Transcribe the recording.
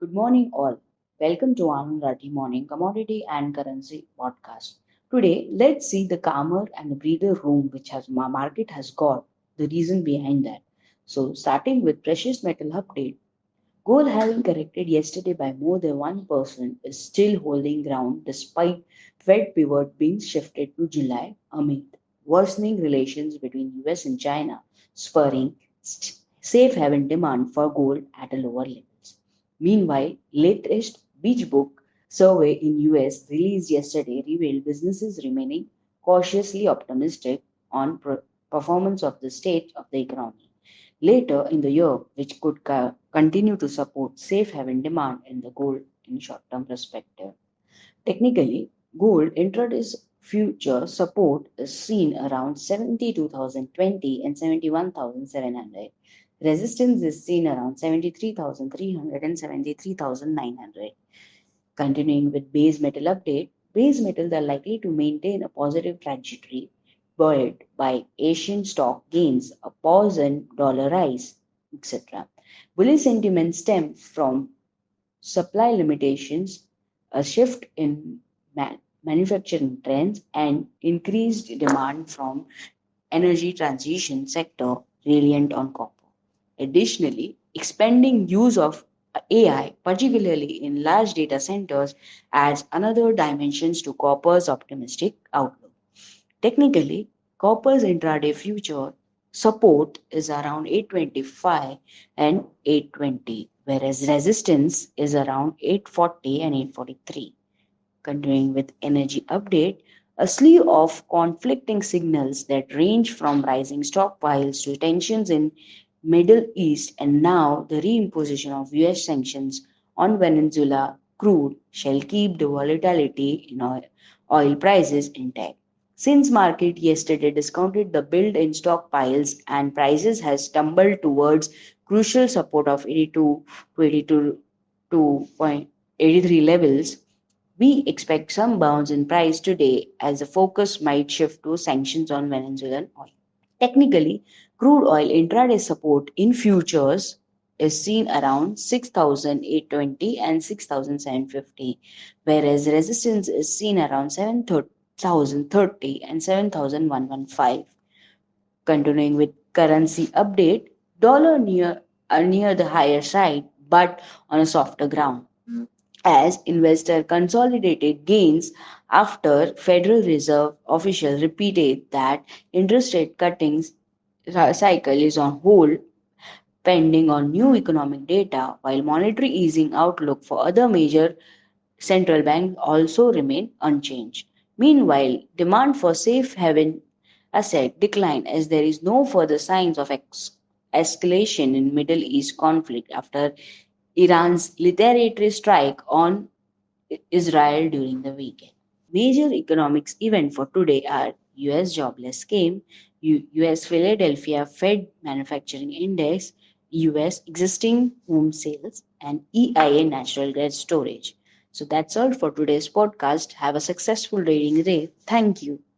Good morning, all. Welcome to Anand Rathi Morning Commodity and Currency Podcast. Today, let's see the calmer and the breather room which has market has got. The reason behind that. So, starting with precious metal update, gold having corrected yesterday by more than 1% is still holding ground despite Fed pivot being shifted to July amid worsening relations between US and China, spurring safe haven demand for gold at a lower levels. Meanwhile, latest Beach Book survey in US released yesterday revealed businesses remaining cautiously optimistic on performance of the state of the economy later in the year, which could continue to support safe haven demand in the gold in short-term perspective. Technically, gold intraday's future support is seen around 72,020 and 71,700. Resistance is seen around 73,300 and 73,900. Continuing with base metal update, base metals are likely to maintain a positive trajectory buoyed by Asian stock gains, a pause in dollar rise, etc. Bullish sentiment stems from supply limitations, a shift in manufacturing trends, and increased demand from energy transition sector reliant on copper. Additionally, expanding use of AI, particularly in large data centers, adds another dimensions to copper's optimistic outlook. Technically, copper's intraday future support is around 825 and 820, whereas resistance is around 840 and 843. Continuing with energy update, a slew of conflicting signals that range from rising stockpiles to tensions in Middle East and now the reimposition of US sanctions on Venezuela crude shall keep the volatility in oil prices intact. Since market yesterday discounted the build in stockpiles and prices has tumbled towards crucial support of 82 to 82.83 levels, we expect some bounce in price today as the focus might shift to sanctions on Venezuelan oil. Technically, crude oil intraday support in futures is seen around 6,820 and 6,750, whereas resistance is seen around 7,030 and 7,115. Continuing with currency update, dollar near the higher side but on a softer ground as investor consolidated gains after Federal Reserve officials repeated that interest rate cutting cycle is on hold pending on new economic data while monetary easing outlook for other major central banks also remain unchanged. Meanwhile, demand for safe haven asset decline as there is no further signs of escalation in Middle East conflict after Iran's retaliatory strike on Israel during the weekend. Major economics events for today are US jobless claim, US Philadelphia Fed Manufacturing Index, US existing home sales, and EIA natural gas storage. So that's all for today's podcast. Have a successful trading day. Thank you.